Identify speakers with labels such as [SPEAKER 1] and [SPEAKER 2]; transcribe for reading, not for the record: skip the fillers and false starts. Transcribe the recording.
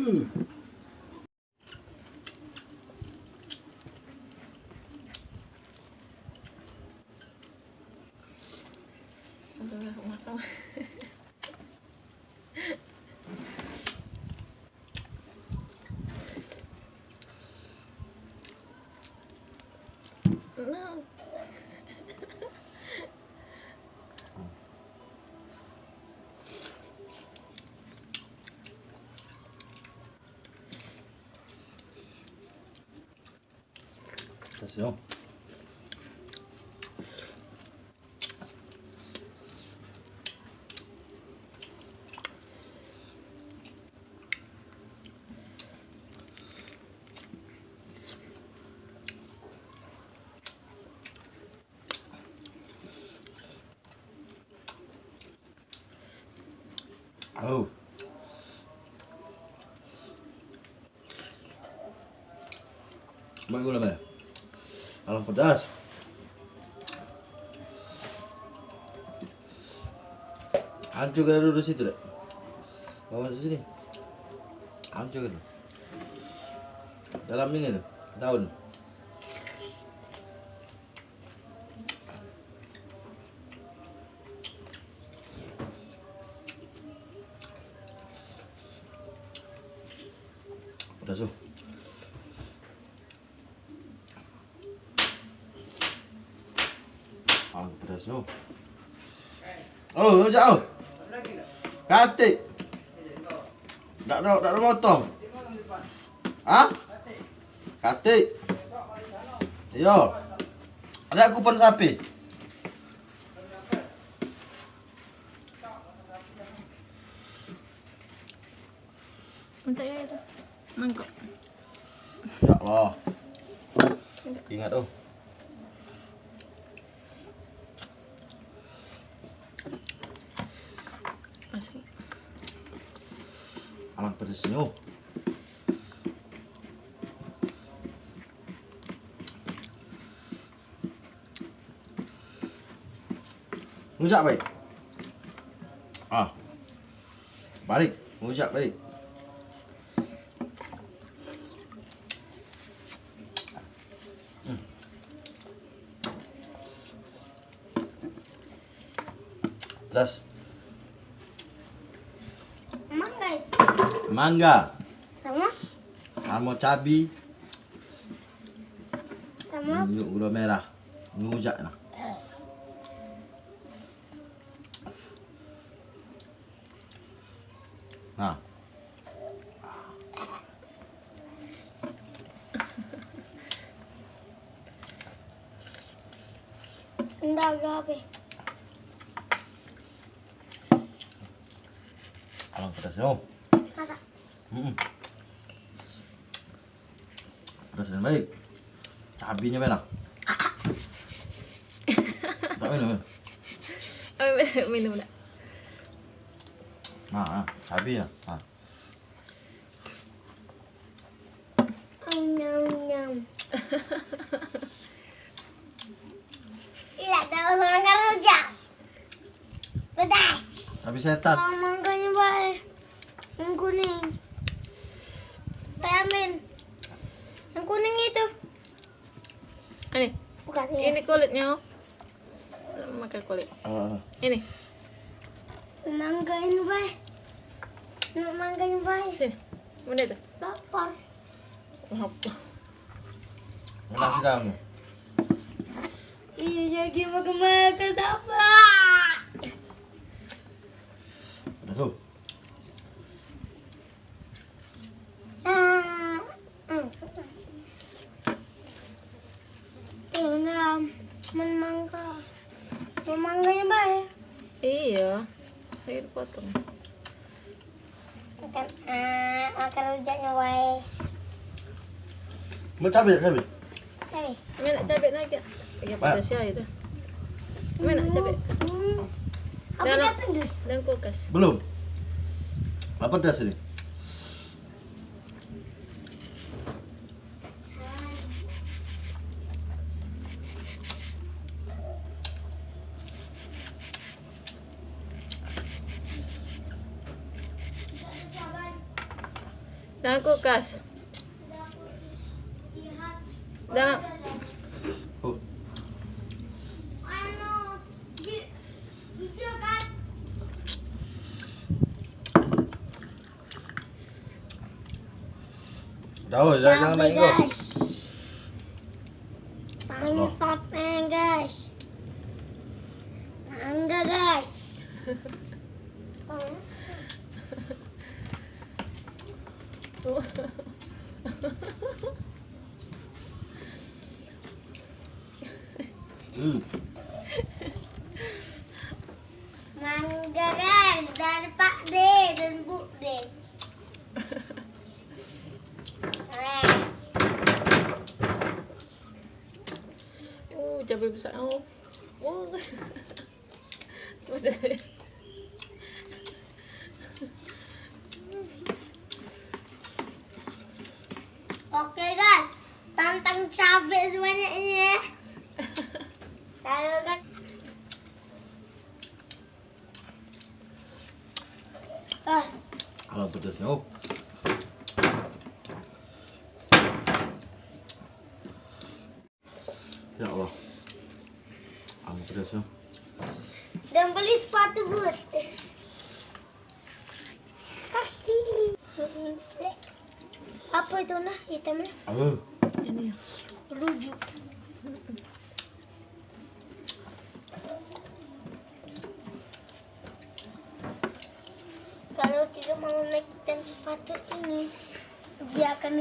[SPEAKER 1] Udah masak. No.
[SPEAKER 2] 됐어요. 아우. Mau gula apa? Alam pedas. Hancur kan dulu situ deh. Bawa ke sini. Hancur kan. Dalam ini tuh, daun. Pedas tuh. Pedas tuh. Oh, jauh. Katik. Tak ada motong. Hah? Katik. Yo. Ada kupon sapi.
[SPEAKER 1] Minta ya itu. Mangkok.
[SPEAKER 2] Ya Allah. Ingat oh.
[SPEAKER 1] Asik.
[SPEAKER 2] Aman pedasnya oh. Rujak baik. Balik. Rujak balik. Pedas.
[SPEAKER 3] Mangga itu.
[SPEAKER 2] Mangga.
[SPEAKER 3] Sama
[SPEAKER 2] Cabai.
[SPEAKER 3] sama
[SPEAKER 2] Gula merah. Rujak nah. Nah.
[SPEAKER 3] enggak apa.
[SPEAKER 2] Alang pedasnya oh.
[SPEAKER 3] Masa?
[SPEAKER 2] Pedas dan baik. Cabainya merah. Tak minum.
[SPEAKER 1] Minum dah.
[SPEAKER 2] Cabainya.
[SPEAKER 3] Nyam. Iya, tahu mangga rujak. Pedas.
[SPEAKER 2] Tapi setan.
[SPEAKER 3] Kalau mangganya baik. Yang kuning. Amin. Yang kuning itu.
[SPEAKER 1] Ini.
[SPEAKER 3] Bukan
[SPEAKER 1] Ini kulitnya. Oh. Makan kulit. Ini.
[SPEAKER 3] Mangganya baik. Mangganya baik.
[SPEAKER 1] Sini. Mana itu?
[SPEAKER 3] Lapar.
[SPEAKER 1] Apa?
[SPEAKER 2] Enak sih kamu.
[SPEAKER 3] Iya, jadi makan sama.
[SPEAKER 2] Pedas tuh.
[SPEAKER 3] Mangganya baik.
[SPEAKER 1] Iya. Saya potong.
[SPEAKER 3] Makan rujaknya baik.
[SPEAKER 2] Mau cabai.
[SPEAKER 3] Cari.
[SPEAKER 1] Mana cabai lagi? Ya pedas ya itu. Mana cabai?
[SPEAKER 3] Apa dia pedas?
[SPEAKER 1] Dan kulkas.
[SPEAKER 2] Belum. Apa pedas ini?
[SPEAKER 1] Dalam kulkas. Dalam.
[SPEAKER 2] Oh. Dah, jangan main kau.
[SPEAKER 3] Guys. Mantapnya guys. Mangga guys. Mangga guys dari Pak D dan Bu D.
[SPEAKER 1] Cabai besar. Oh. Sudah saya.
[SPEAKER 3] Oke guys, tantang cabai semuanya ini ya. Kalau kan
[SPEAKER 2] Kalau pedasnya. Oh. Ya Allah. Pedasnya.
[SPEAKER 3] dan beli sepatu boot. Kaki. Apa itu nah hitamnya?
[SPEAKER 1] Ini.
[SPEAKER 3] Rujak. Kalau tidak mau naik dan sepatu ini, dia akan